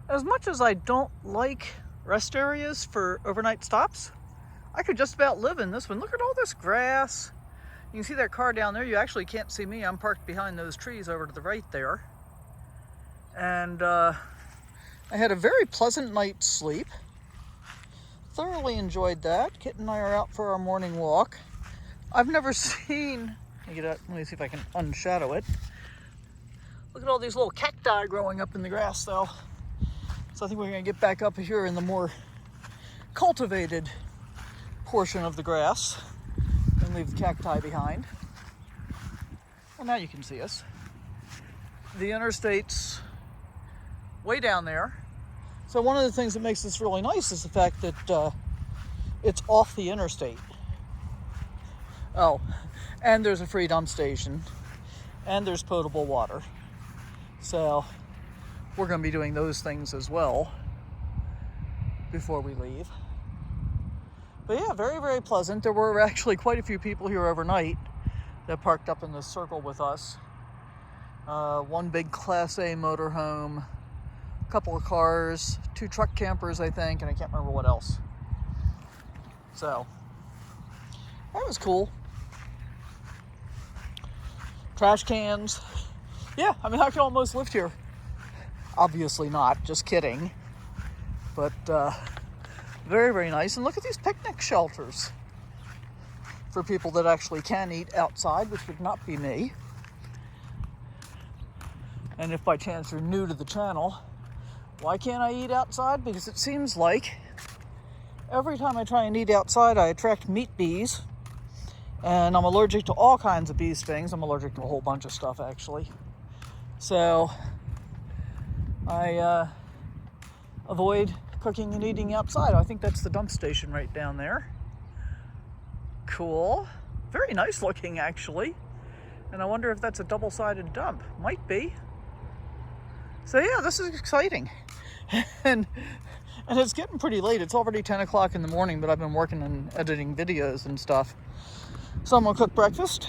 As much as I don't like rest areas for overnight stops, I could just about live in this one. Look at all this grass. You can see that car down there. You actually can't see me. I'm parked behind those trees over to the right there. And I had a very pleasant night's sleep. Thoroughly enjoyed that. Kit and I are out for our morning walk. I've never seen, let me see if I can unshadow it. Look at all these little cacti growing up in the grass though. So I think we're gonna get back up here in the more cultivated portion of the grass and leave the cacti behind. Well, now you can see us. The interstate's way down there. So one of the things that makes this really nice is the fact that it's off the interstate. Oh, and there's a free dump station, and there's potable water. So we're going to be doing those things as well before we leave. But yeah, very, very pleasant. There were actually quite a few people here overnight that parked up in this circle with us. One big Class A motorhome, a couple of cars, 2 truck campers, I think, and I can't remember what else. So that was cool. Trash cans. Yeah, I mean, I could almost live here. Obviously not, just kidding. But very, very nice. And look at these picnic shelters for people that actually can eat outside, which would not be me. And if by chance you're new to the channel, why can't I eat outside? Because it seems like every time I try and eat outside, I attract meat bees. And I'm allergic to all kinds of bee stings. I'm allergic to a whole bunch of stuff, actually. So I avoid cooking and eating outside. I think that's the dump station right down there. Cool. Very nice looking, actually. And I wonder if that's a double-sided dump. Might be. So yeah, this is exciting. and it's getting pretty late. It's already 10 o'clock in the morning, but I've been working and editing videos and stuff. So I'm gonna cook breakfast,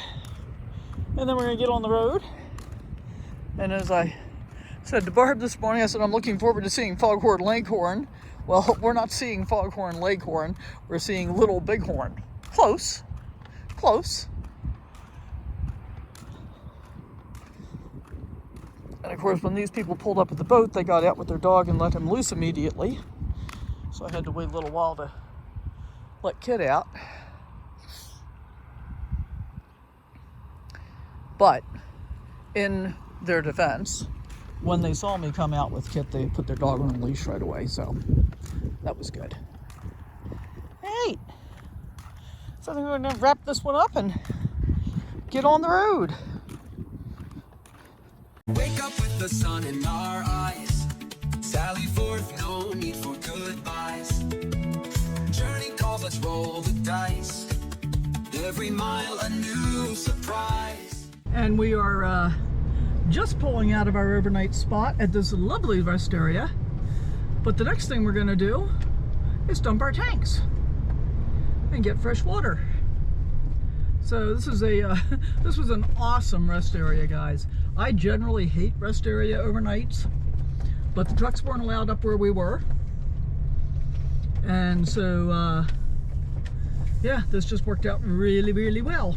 and then we're gonna get on the road. And as I said to Barb this morning, I said I'm looking forward to seeing foghorn leghorn. Well, we're not seeing foghorn leghorn, we're seeing Little Bighorn. Close, close. And of course, when these people pulled up at the boat, they got out with their dog and let him loose immediately. So I had to wait a little while to let Kit out. But in their defense, when they saw me come out with Kit, they put their dog on a leash right away, so that was good. Hey! So I think we're going to wrap this one up and get on the road. Wake up with the sun in our eyes. Sally forth, no need for goodbyes. Journey calls, let's roll the dice. Every mile a new surprise. And we are just pulling out of our overnight spot at this lovely rest area. But the next thing we're going to do is dump our tanks and get fresh water. So this is this was an awesome rest area, guys. I generally hate rest area overnights, but the trucks weren't allowed up where we were. And so, yeah, this just worked out really, really well.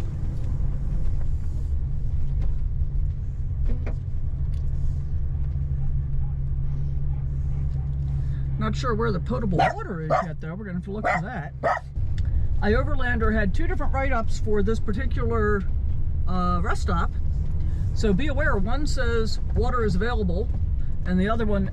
Not sure where the potable water is yet, though. We're going to have to look for that. iOverlander had 2 different write-ups for this particular rest stop. So be aware, one says water is available, and the other one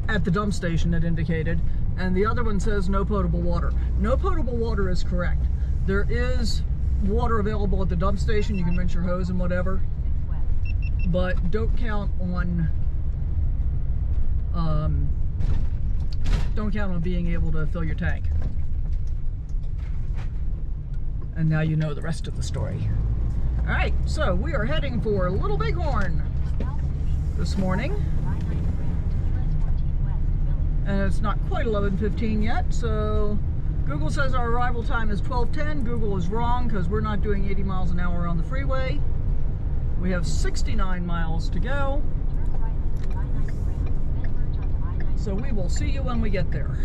at the dump station it indicated, and the other one says no potable water. No potable water is correct. There is water available at the dump station. You can rinse your hose and whatever, but don't count on being able to fill your tank. And now you know the rest of the story. All right, so we are heading for Little Bighorn this morning. And it's not quite 11:15 yet, so Google says our arrival time is 12:10. Google is wrong because we're not doing 80 miles an hour on the freeway. We have 69 miles to go. So we will see you when we get there.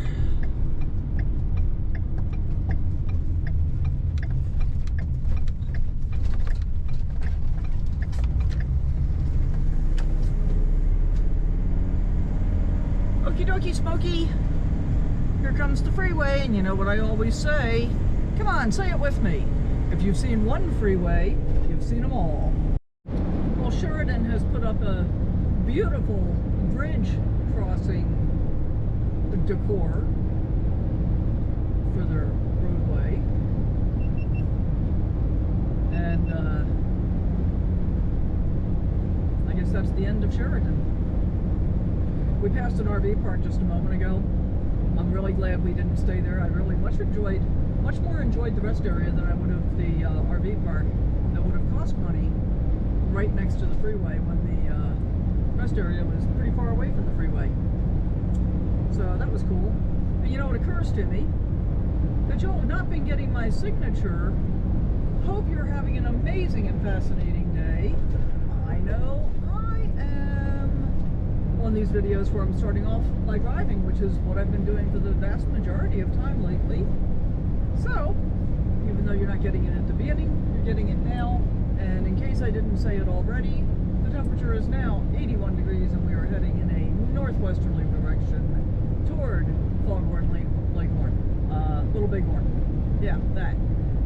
Okie dokie, Smokey. Here comes the freeway, and you know what I always say. Come on, say it with me. If you've seen one freeway, you've seen them all. Well, Sheridan has put up a beautiful bridge crossing decor for their roadway. And I guess that's the end of Sheridan. We passed an RV park just a moment ago. I'm really glad we didn't stay there. I really much more enjoyed the rest area than I would have the RV park. That would have cost money right next to the freeway when the rest area was pretty far away from the freeway. So that was cool. And you know, it occurs to me that you'll have not been getting my signature. Hope you're having an amazing and fascinating day. I know I am on these videos where I'm starting off by driving, which is what I've been doing for the vast majority of time lately. So, even though you're not getting it at the beginning, you're getting it now. And in case I didn't say it already, the temperature is now 81 degrees and we are heading in a northwesterly direction toward Little Bighorn. Yeah, that.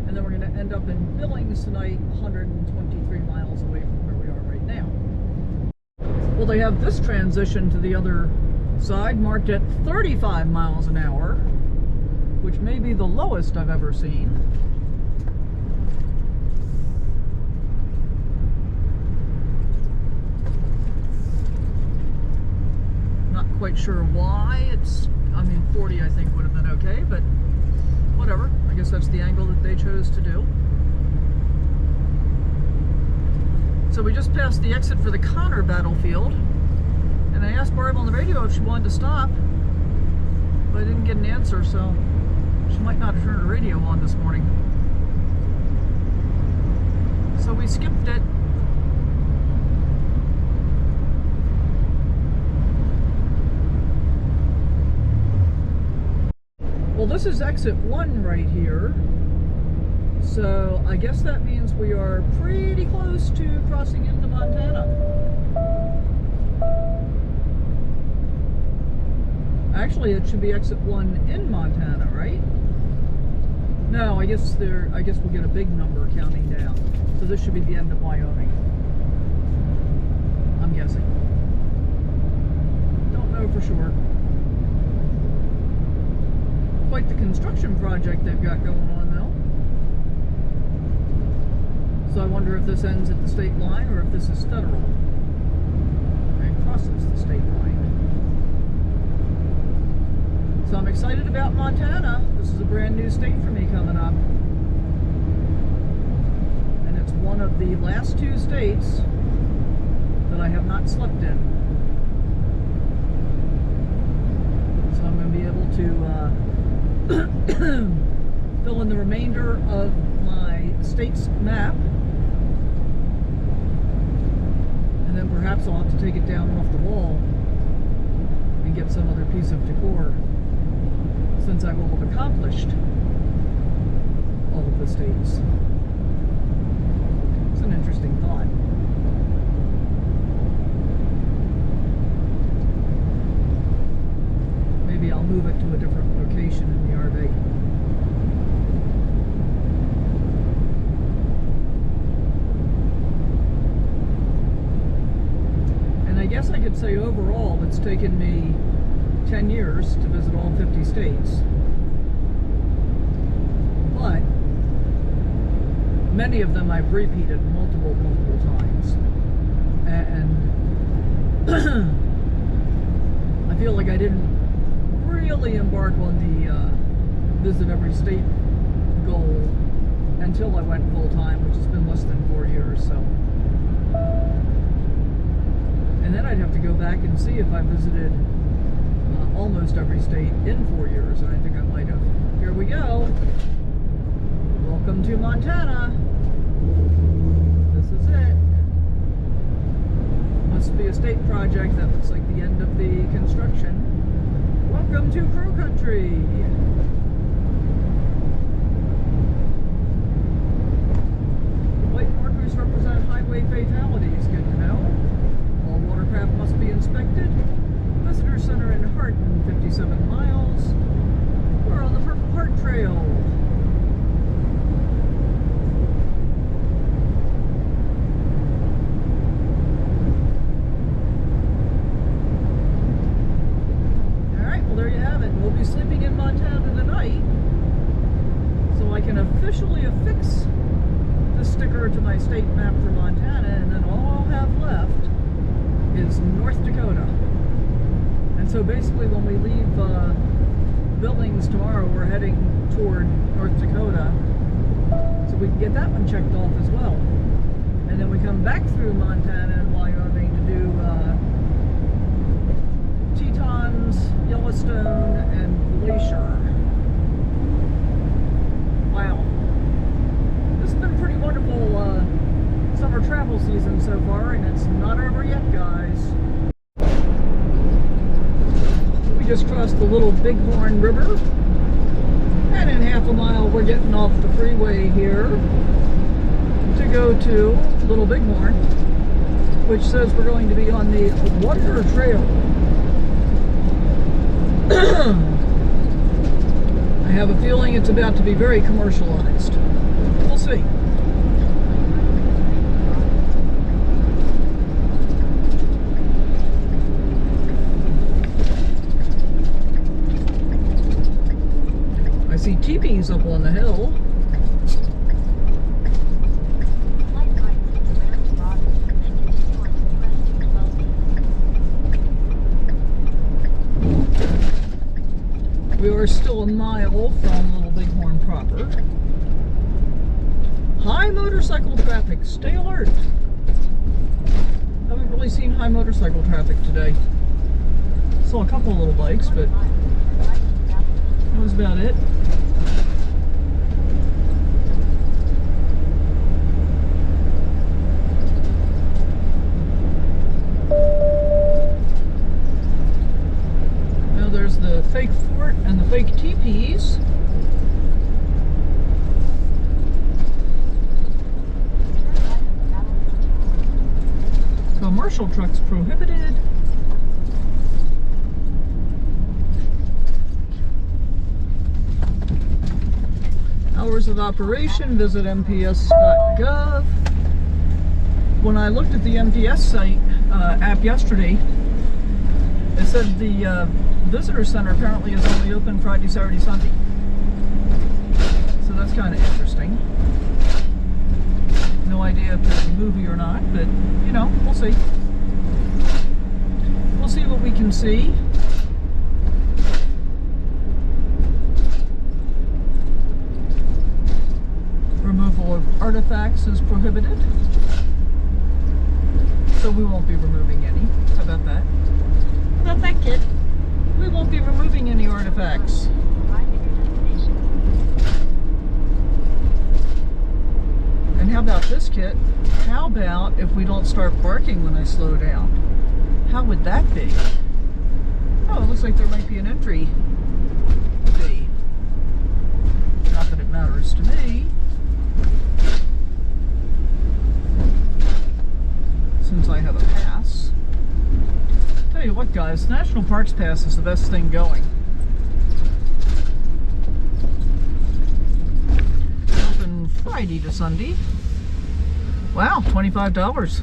And then we're going to end up in Billings tonight, 123 miles away from where we are right now. Well, they have this transition to the other side marked at 35 miles an hour, which may be the lowest I've ever seen. Not quite sure why. I mean, 40 I think would have been okay, but whatever. I guess that's the angle that they chose to do. So we just passed the exit for the Connor Battlefield, and I asked Barb on the radio if she wanted to stop, but I didn't get an answer, so she might not have turned her radio on this morning. So we skipped it. Well, this is exit 1 right here. So I guess that means we are pretty close to crossing into Montana. Actually, it should be exit 1 in Montana, right? No, I guess we'll get a big number counting down. So this should be the end of Wyoming. I'm guessing. Don't know for sure. Quite the construction project they've got going on though. So I wonder if this ends at the state line or if this is federal and crosses the state line. So I'm excited about Montana. This is a brand new state for me coming up. And it's one of the last 2 states that I have not slept in. So I'm going to be able to fill in the remainder of my state's map, and then perhaps I'll have to take it down off the wall and get some other piece of decor, since I will have accomplished all of the states. It's an interesting thought. Maybe I'll move it to a different location in the RV. And I guess I could say overall it's taken me 10 years to visit all 50 states. But many of them I've repeated multiple times. And I feel like I didn't really embark on the visit every state goal until I went full time, which has been less than 4 years. So, and then I'd have to go back and see if I visited almost every state in 4 years, and I think I might have. Here we go. Welcome to Montana. This is it. Must be a state project. That looks like the end of the construction. Welcome to Crow Country. White markers represent highway fatalities, good to know. All watercraft must be inspected. Visitor Center in Hardin, 57 miles. We're on the Purple Heart Trail. Alright, well there you have it. We'll be sleeping in Montana tonight. So I can officially affix the sticker to my state map for Montana, and then all I'll have left is North Dakota. And so basically when we leave Billings tomorrow, we're heading toward North Dakota, so we can get that one checked off as well. And then we come back through Montana and Wyoming to do Tetons, Yellowstone, and Glacier. Wow. This has been a pretty wonderful summer travel season so far, and it's not over yet, guys. We just crossed the Little Bighorn River, and in half a mile we're getting off the freeway here to go to Little Bighorn, which says we're going to be on the Wonder Trail. I have a feeling it's about to be very commercialized. We'll see. I see teepees up on the hill. We are still a mile from Little Bighorn proper. High motorcycle traffic. Stay alert. Haven't really seen high motorcycle traffic today. Saw a couple of little bikes, but that was about it. Now there's the fake fort and the fake teepees. Commercial trucks prohibited. Hours of operation, visit mps.gov. When I looked at the MTS site app yesterday, it said the visitor center apparently is only open Friday, Saturday, Sunday. So that's kind of interesting. No idea if there's a movie or not, but you know, we'll see. We'll see what we can see. Removal of artifacts is prohibited, so we won't be removing any. How about that? How about that, kid? We won't be removing any artifacts. And how about this, kit? How about if we don't start barking when I slow down? How would that be? Oh, it looks like there might be an entry fee. Not that it matters to me, since I have a pass. Tell you what, guys, National Parks Pass is the best thing going. Open Friday to Sunday. Wow, $25.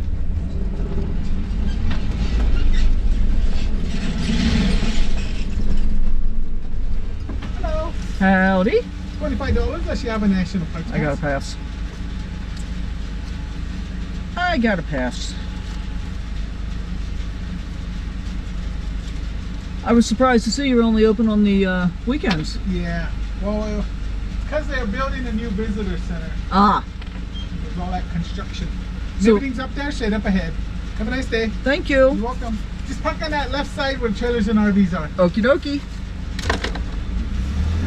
Hello. Howdy. $25 unless you have a National Parks Pass. I got a pass. I got a pass. I was surprised to see you're only open on the weekends. Yeah. Well, because they're building a new visitor center. Ah. There's all that construction. So- Everything's up there, straight up ahead. Have a nice day. Thank you. You're welcome. Just park on that left side where trailers and RVs are. Okie dokie.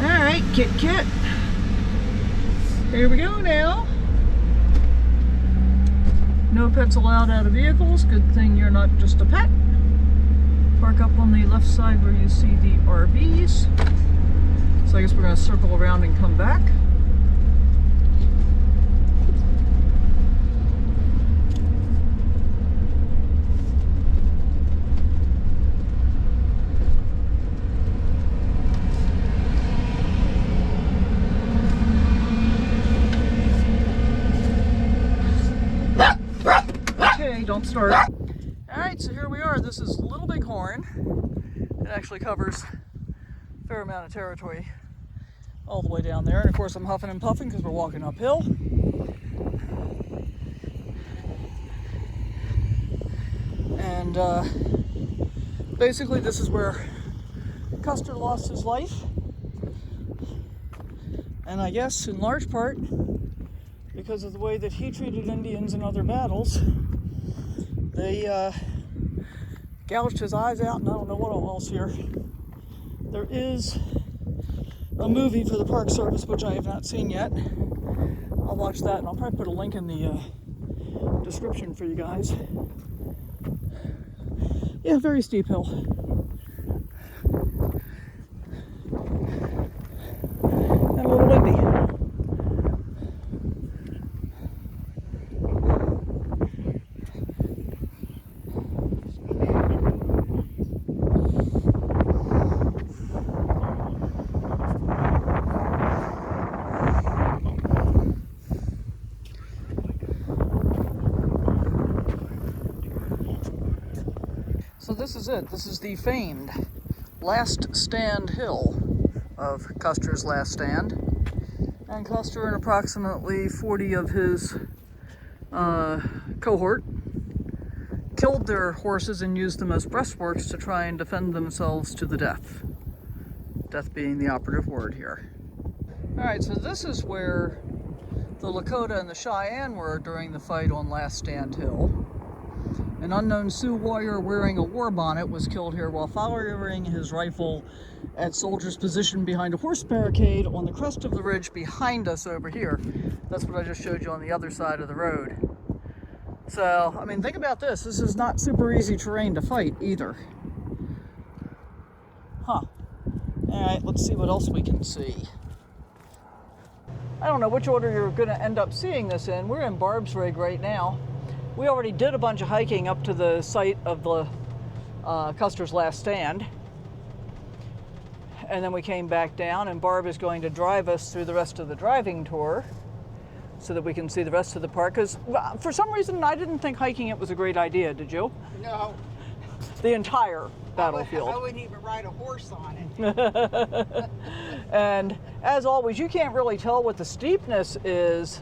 Alright, Kit Kit. Here we go now. No pets allowed out of vehicles. Good thing you're not just a pet. Park up on the left side where you see the RVs. So I guess we're going to circle around and come back. Okay, don't start. Alright, so here we are. This is Little Bighorn. It actually covers a fair amount of territory all the way down there. And of course I'm huffing and puffing because we're walking uphill. And basically this is where Custer lost his life. And I guess in large part because of the way that he treated Indians in other battles, they gouged his eyes out, and I don't know what else here. There is a movie for the Park Service, which I have not seen yet. I'll watch that, and I'll probably put a link in the description for you guys. Yeah, very steep hill. And a little windy. So this is it. This is the famed Last Stand Hill of Custer's Last Stand. And Custer and approximately 40 of his cohort killed their horses and used them as breastworks to try and defend themselves to the death. Death being the operative word here. Alright, so this is where the Lakota and the Cheyenne were during the fight on Last Stand Hill. An unknown Sioux warrior wearing a war bonnet was killed here while firing his rifle at soldiers positioned behind a horse barricade on the crest of the ridge behind us over here. That's what I just showed you on the other side of the road. So, I mean, think about this. This is not super easy terrain to fight either. Huh. Alright, let's see what else we can see. I don't know which order you're going to end up seeing this in. We're in Barb's rig right now. We already did a bunch of hiking up to the site of the Custer's Last Stand. And then we came back down, and Barb is going to drive us through the rest of the driving tour so that we can see the rest of the park. Because for some reason, I didn't think hiking it was a great idea, did you? No. The entire battlefield. I wouldn't even ride a horse on it. And as always, you can't really tell what the steepness is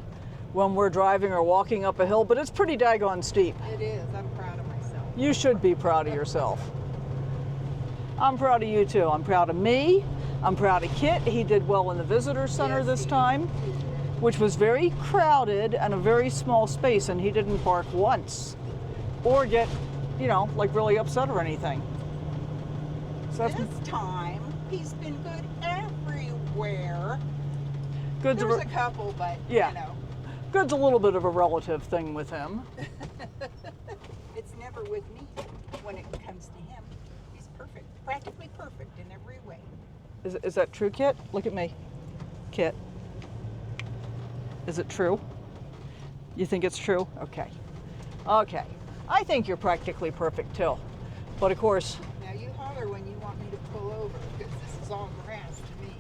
when we're driving or walking up a hill, but it's pretty daggone steep. It is. I'm proud of myself. You should be proud of yourself. I'm proud of you too. I'm proud of me. I'm proud of Kit. He did well in the visitor center Yes, this he time, which was very crowded and a very small space, and he didn't bark once or get, you know, like really upset or anything. So that's This time, he's been good everywhere. good. There's a couple, but, Yeah. you know. Good's a little bit of a relative thing with him. It's never with me when it comes to him. He's perfect, practically perfect in every way. Is that true, Kit? Look at me. Kit. Is it true? You think it's true? Okay. Okay. I think you're practically perfect too. But of course, Now you holler when you want me to pull over, because this is all grass to me.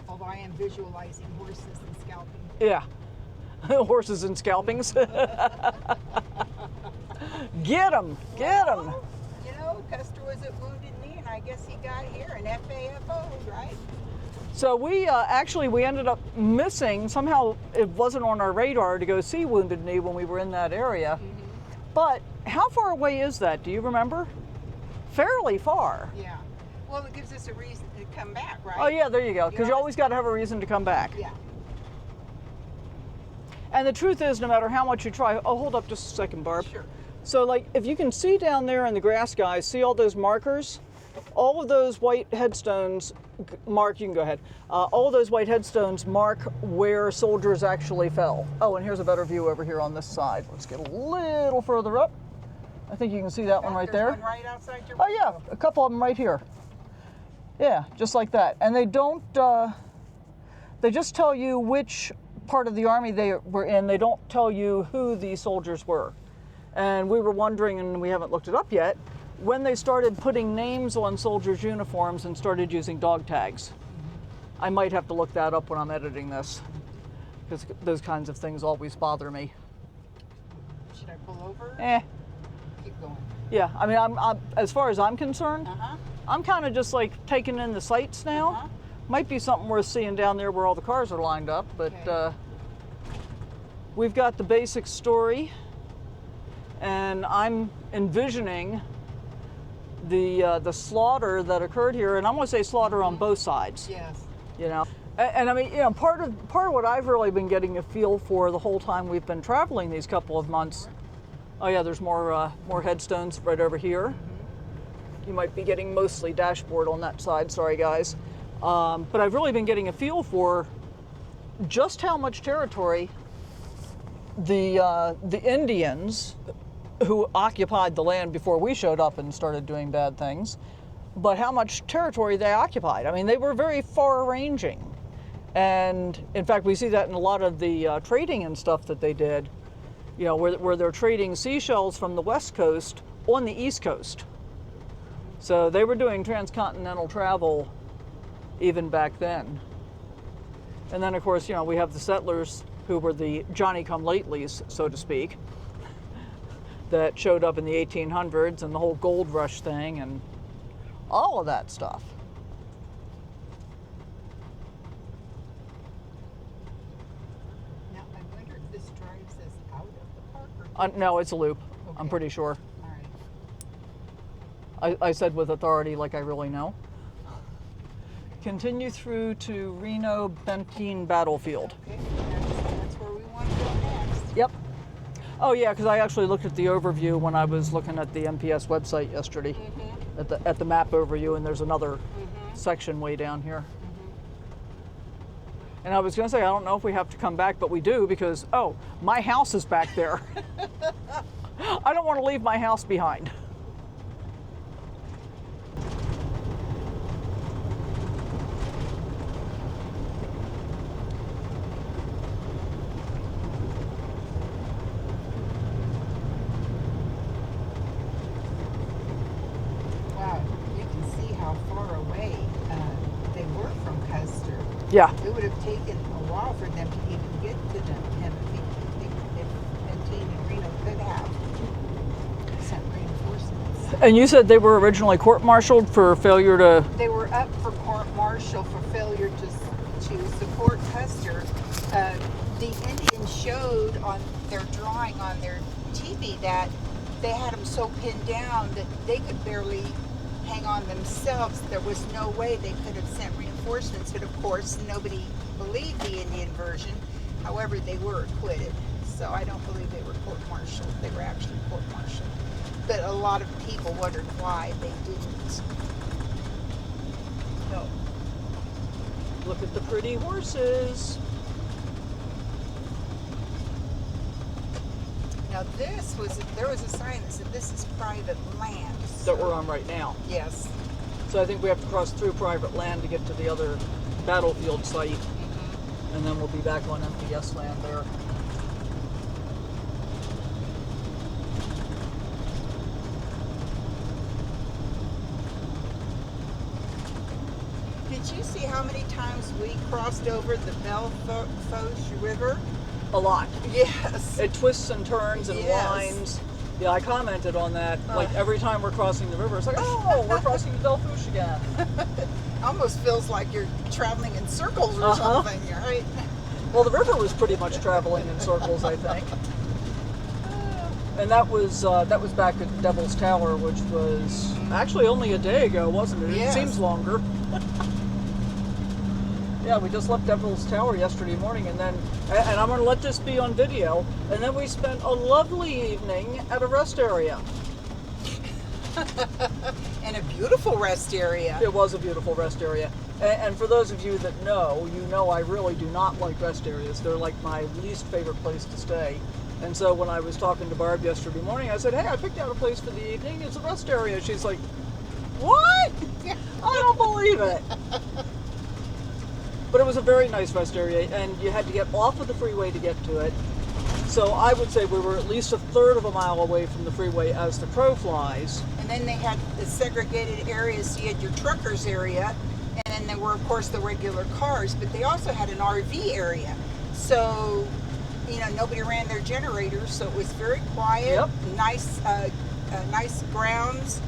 Although I am visualizing horses and scalping. yeah. Horses and scalpings. Get him! Get him! Well, you know, Custer was at Wounded Knee, and I guess he got here in FAFOs, right? So we we ended up missing, somehow it wasn't on our radar to go see Wounded Knee when we were in that area. Mm-hmm. But how far away is that? Do you remember? Fairly far. Yeah. Well, it gives us a reason to come back, right? Oh yeah, there you go. Because you know, always got to have a reason to come back. Yeah. And the truth is, no matter how much you try, oh, hold up just a second, Barb. Sure. So like, if you can see down there in the grass, guys, see all those markers? All of those white headstones mark, you can go ahead. All those white headstones mark where soldiers actually fell. Oh, and here's a better view over here on this side. Let's get a little further up. I think you can see that one right there. There's one right outside your Oh window. yeah, a couple of them right here. Yeah, just like that. And they don't, they just tell you which part of the Army they were in. They don't tell you who these soldiers were. And we were wondering, and we haven't looked it up yet, when they started putting names on soldiers' uniforms and started using dog tags. I might have to look that up when I'm editing this, because those kinds of things always bother me. Should I pull over? Keep going. Yeah, I mean, I'm as far as I'm concerned, Uh-huh. I'm kind of just like taking in the sights now. Uh-huh. Might be something worth seeing down there where all the cars are lined up, but Okay. We've got the basic story, and I'm envisioning the slaughter that occurred here, and I'm going to say slaughter on both sides. Yes. You know, and I mean, you know, part of what I've really been getting a feel for the whole time we've been traveling these couple of months. Oh yeah, there's more headstones right over here. You might be getting mostly dashboard on that side. Sorry, guys. But I've really been getting a feel for just how much territory the Indians who occupied the land before we showed up and started doing bad things, but how much territory they occupied. I mean, they were very far-ranging. And in fact, we see that in a lot of the trading and stuff that they did, you know, where they're trading seashells from the West Coast on the East Coast. So they were doing transcontinental travel even back then. And then, of course, you know, we have the settlers who were the Johnny-come-latelys, so to speak, that showed up in the 1800s and the whole gold rush thing and all of that stuff. Now, I wonder if this drives us out of the park or No, it's a loop, I'm Okay. pretty sure. All right. I said with authority like I really know. Continue through to Reno, Benteen Battlefield. Okay, that's where we want to go next. Yep. Oh yeah, because I actually looked at the overview when I was looking at the MPS website yesterday, at the map overview, and there's another section way down here. And I was going to say, I don't know if we have to come back, but we do, because, oh, my house is back there. I don't want to leave my house behind. Wow, you can see how far away they were from Custer. Yeah. It would have taken a while for them to even get to them, and I think if Benteen and Reno could have sent reinforcements. And you said they were originally court-martialed for failure to... They were up for court-martial for failure to support Custer. The Indians showed on their drawing on their TV that they had them so pinned down that they could barely hang on themselves. There was no way they could have sent reinforcements, but of course nobody believed the Indian version. However, they were acquitted, so I don't believe they were court-martialed. They were actually court-martialed. But a lot of people wondered why they didn't. No. Look at the pretty horses. Now there was a sign that said this is private land. That we're on right now. Yes. So I think we have to cross through private land to get to the other battlefield site, and then we'll be back on MPS land there. Did you see how many times we crossed over the Belfoche River? A lot. Yes. It twists and turns and Yes. winds. Yeah, I commented on that. Like every time we're crossing the river, it's like, oh, we're crossing the Belfouche again. Almost feels like you're traveling in circles or Uh-huh. something, right? Well, the river was pretty much traveling in circles, I think. And that was back at Devil's Tower, which was actually only a day ago, wasn't it? Yes. It seems longer. Yeah, we just left Devil's Tower yesterday morning, and I'm going to let this be on video, and then we spent a lovely evening at a rest area. And a beautiful rest area. It was a beautiful rest area. And for those of you that know, you know I really do not like rest areas. They're like my least favorite place to stay. And so when I was talking to Barb yesterday morning, I said, hey, I picked out a place for the evening. It's a rest area. She's like, what? I don't believe it. But it was a very nice rest area, and you had to get off of the freeway to get to it. So I would say we were at least a third of a mile away from the freeway as the crow flies. And then they had the segregated areas. So you had your truckers area, and then there were, of course, the regular cars. But they also had an RV area. So, you know, nobody ran their generators, so it was very quiet. Yep. Nice grounds.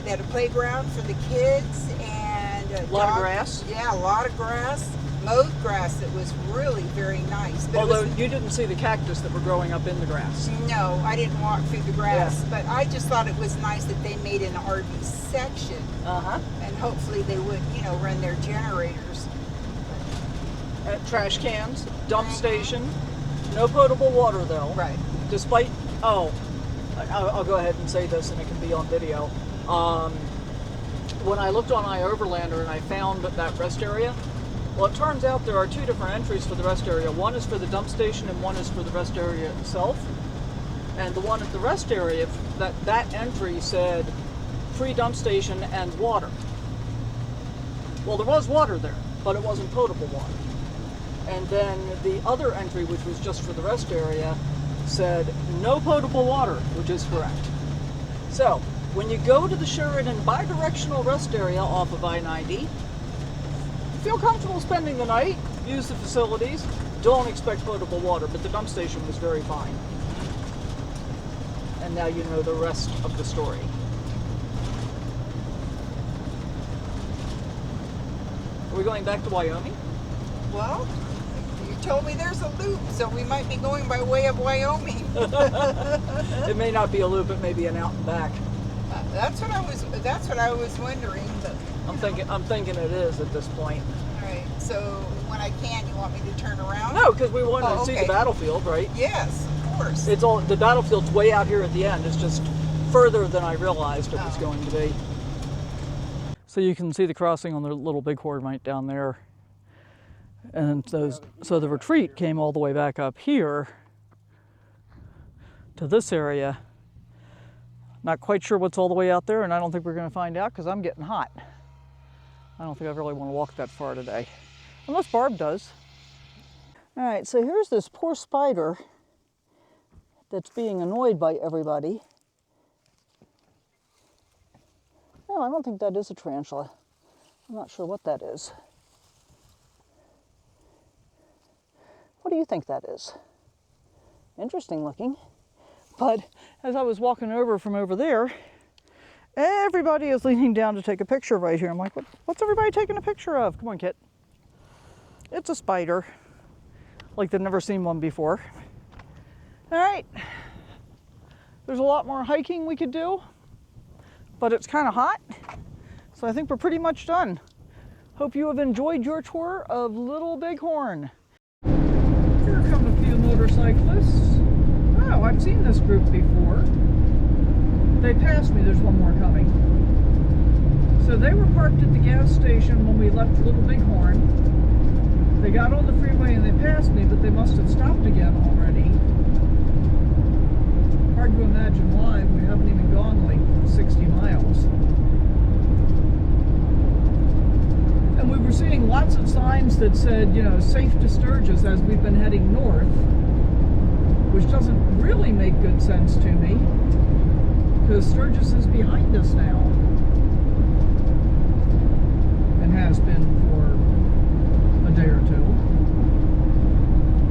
They had a playground for the kids and A lot of grass. Yeah, a lot of grass. Mowed grass. It was really very nice. But Although you didn't see the cactus that were growing up in the grass. no, I didn't walk through the grass. Yeah. But I just thought it was nice that they made an RV section. Uh-huh. And hopefully they would, you know, run their generators. Trash cans, dump station, no potable water though. Right. Despite, I'll go ahead and say this and it can be on video. When I looked on iOverlander and I found that rest area, well, it turns out there are two different entries for the rest area. One is for the dump station and one is for the rest area itself. And the one at the rest area, that entry said free dump station and water. Well, there was water there, but it wasn't potable water. And then the other entry, which was just for the rest area, said no potable water, which is correct. So, when you go to the Sheridan bi-directional rest area off of I-90, feel comfortable spending the night, use the facilities, don't expect potable water, but the dump station was very fine. And now you know the rest of the story. Are we going back to Wyoming? Well, you told me there's a loop, so we might be going by way of Wyoming. It may not be a loop, it may be an out and back. That's what I was wondering. But I'm thinking it is at this point. all right. So when I can, you want me to turn around? No, because we wanted to see okay. the battlefield, right? Yes, of course. It's all the battlefield's way out here at the end. It's just further than I realized it was going to be. So you can see the crossing on the Little Bighorn right down there. And so the retreat came all the way back up here to this area. Not quite sure what's all the way out there, and I don't think we're going to find out because I'm getting hot. I don't think I really want to walk that far today, unless Barb does. All right, so here's this poor spider that's being annoyed by everybody. No, I don't think that is a tarantula. I'm not sure what that is. What do you think that is? Interesting looking. But as I was walking over from over there, everybody is leaning down to take a picture right here. I'm like, what's everybody taking a picture of? Come on, Kit. It's a spider. Like they've never seen one before. All right. There's a lot more hiking we could do, but it's kind of hot. So I think we're pretty much done. Hope you have enjoyed your tour of Little Bighorn. Here come a few motorcyclists. Oh, I've seen this group before. They passed me. There's one more coming. So they were parked at the gas station when we left Little Bighorn. They got on the freeway and they passed me, but they must have stopped again already. Hard to imagine why. We haven't even gone like 60 miles. And we were seeing lots of signs that said, you know, safe to Sturgis as we've been heading north, which doesn't really make good sense to me, because Sturgis is behind us now, and has been for a day or two,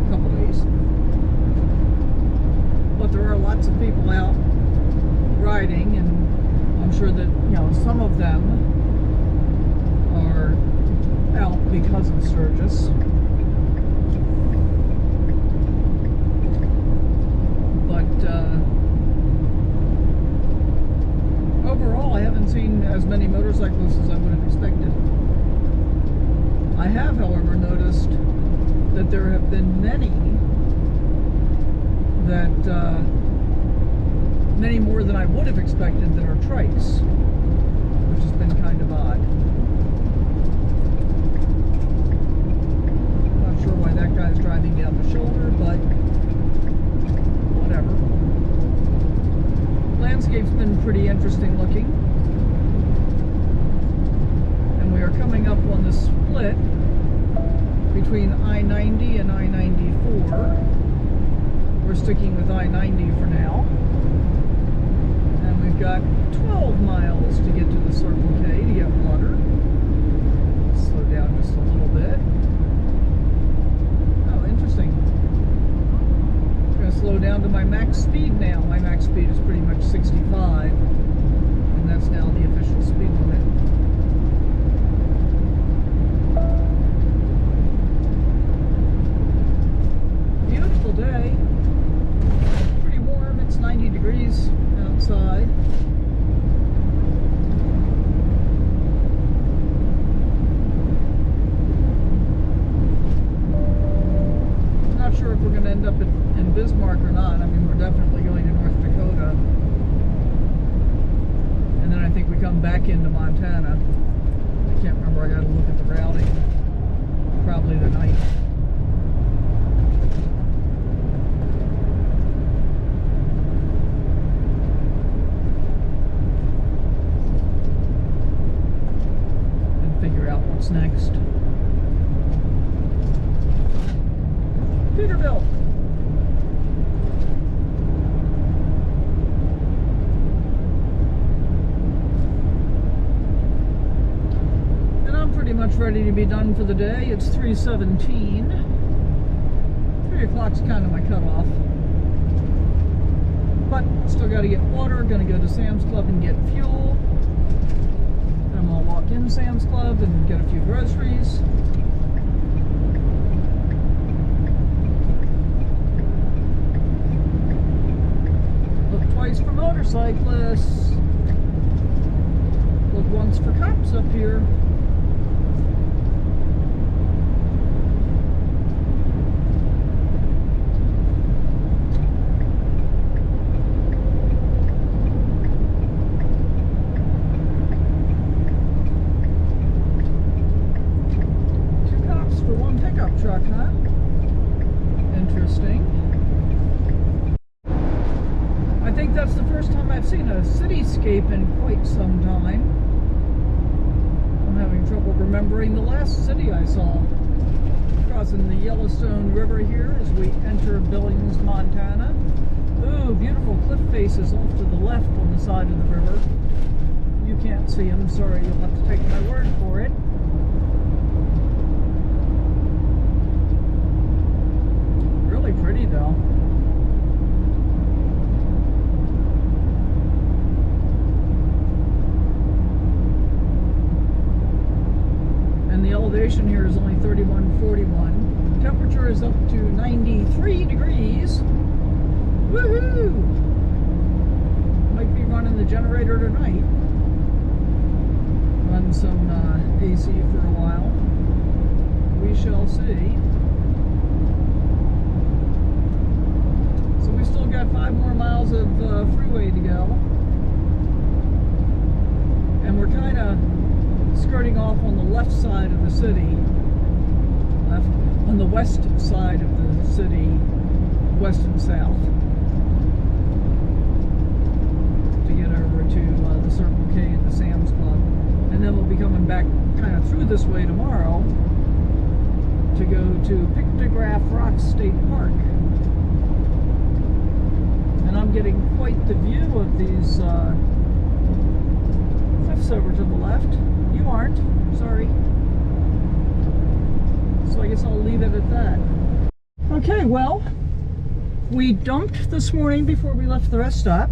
a couple days. But there are lots of people out riding, and I'm sure that, you know, some of them are out because of Sturgis. Overall, I haven't seen as many motorcyclists as I would have expected. I have, however, noticed that there have been many more than I would have expected that are trikes, which has been kind of odd. Not sure why that guy's driving down the shoulder, but split between I-90 and I-94. We're sticking with I-90 for now. And we've got 12 miles to get to the Circle K to get water. Slow down just a little bit. Oh, interesting. I'm going to slow down to my max speed now. My max speed is pretty much 65. And that's now the official speed limit. Beautiful day. Pretty warm. It's 90 degrees outside. I'm not sure if we're going to end up in Bismarck or not. I mean, we're definitely going to North Dakota. And then I think we come back into Montana. I can't remember. I got to look at the routing. Probably tonight. What's next? Peterbilt. And I'm pretty much ready to be done for the day. It's 3:17. 3 o'clock's kind of my cutoff. But still got to get water. Gonna go to Sam's Club and get fuel. I'll walk in Sam's Club and get a few groceries. Look twice for motorcyclists. Look once for cops up here. Truck, huh? Interesting. I think that's the first time I've seen a cityscape in quite some time. I'm having trouble remembering the last city I saw. Crossing the Yellowstone River here as we enter Billings, Montana. Ooh, beautiful cliff faces off to the left on the side of the river. You can't see them, sorry, you'll have to take my word for it. Pretty though. And the elevation here is only 3141. Temperature is up to 93 degrees. Woohoo! Might be running the generator tonight. Run some AC for a while. We shall see. We still got 5 more miles of freeway to go, and we're kind of skirting off on the left side of the city, on the west side of the city, west and south, to get over to the Circle K and the Sam's Club, and then we'll be coming back kind of through this way tomorrow to go to Pictograph Rock State Park. And I'm getting quite the view of these cliffs over to the left. You aren't, sorry. So I guess I'll leave it at that. Okay, well, we dumped this morning before we left the rest stop.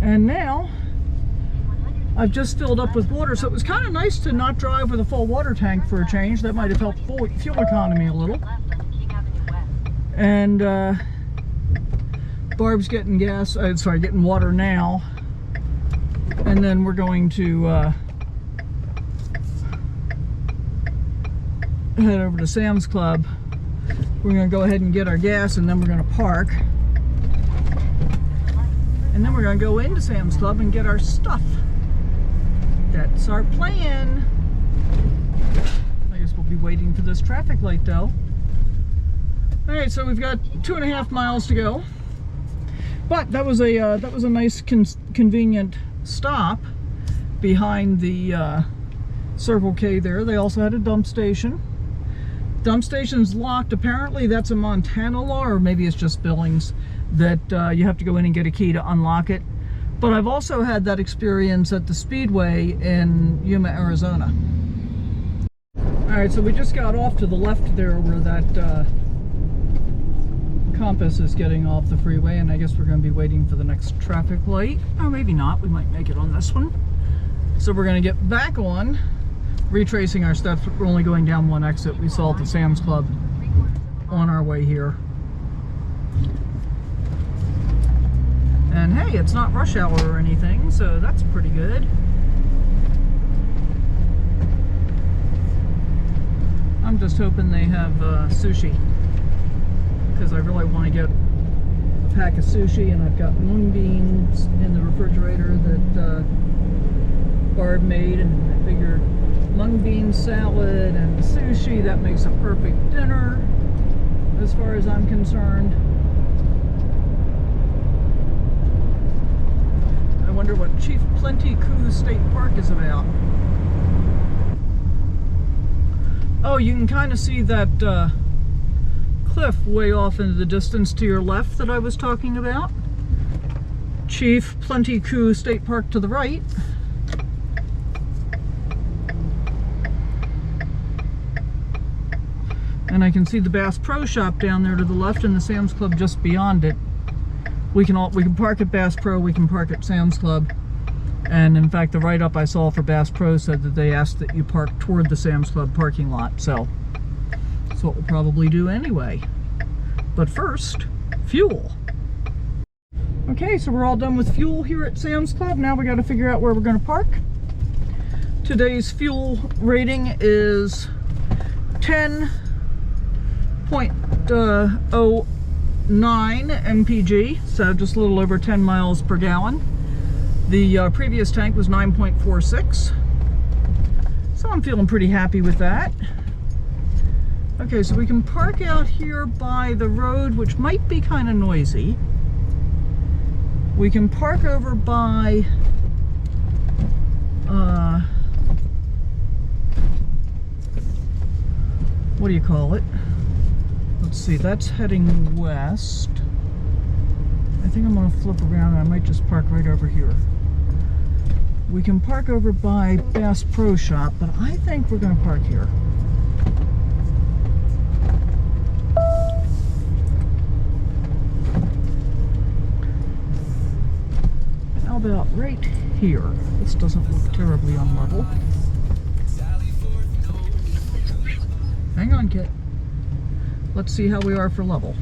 And now I've just filled up with water, so it was kind of nice to not drive with a full water tank for a change. That might have helped fuel economy a little. And Barb's getting getting water now. And then we're going to head over to Sam's Club. We're going to go ahead and get our gas, and then we're going to park. And then we're going to go into Sam's Club and get our stuff. That's our plan. I guess we'll be waiting for this traffic light though. Alright, so we've got 2.5 miles to go. But that was a nice convenient stop behind the Circle K there. They also had a dump station. Dump station's locked. Apparently that's a Montana law, or maybe it's just Billings, that you have to go in and get a key to unlock it. But I've also had that experience at the Speedway in Yuma, Arizona. Alright, so we just got off to the left there where that compass is getting off the freeway, and I guess we're going to be waiting for the next traffic light. Or maybe not. We might make it on this one. So we're going to get back on, retracing our steps. We're only going down one exit. We saw at the Sam's Club on our way here. And hey, it's not rush hour or anything, so that's pretty good. I'm just hoping they have sushi, because I really want to get a pack of sushi, and I've got mung beans in the refrigerator that Barb made, and I figured mung bean salad and sushi, that makes a perfect dinner as far as I'm concerned. I wonder what Chief Plenty Coulee State Park is about. Oh, you can kind of see that cliff way off into the distance to your left that I was talking about. Chief Plenty Coulee State Park to the right. And I can see the Bass Pro Shop down there to the left, and the Sam's Club just beyond it. We can park at Bass Pro, we can park at Sam's Club. And in fact, the write-up I saw for Bass Pro said that they asked that you park toward the Sam's Club parking lot. So that's what we'll probably do anyway. But first, fuel. Okay, so we're all done with fuel here at Sam's Club. Now we got to figure out where we're going to park. Today's fuel rating is 10.09 mpg, so just a little over 10 miles per gallon. The previous tank was 9.46, so I'm feeling pretty happy with that. Okay, so we can park out here by the road, which might be kind of noisy. We can park over by what do you call it? Let's see, that's heading west. I think I'm going to flip around, and I might just park right over here. We can park over by Bass Pro Shop, but I think we're going to park here. How about right here? This doesn't look terribly on level. Hang on, Kit. Let's see how we are for level.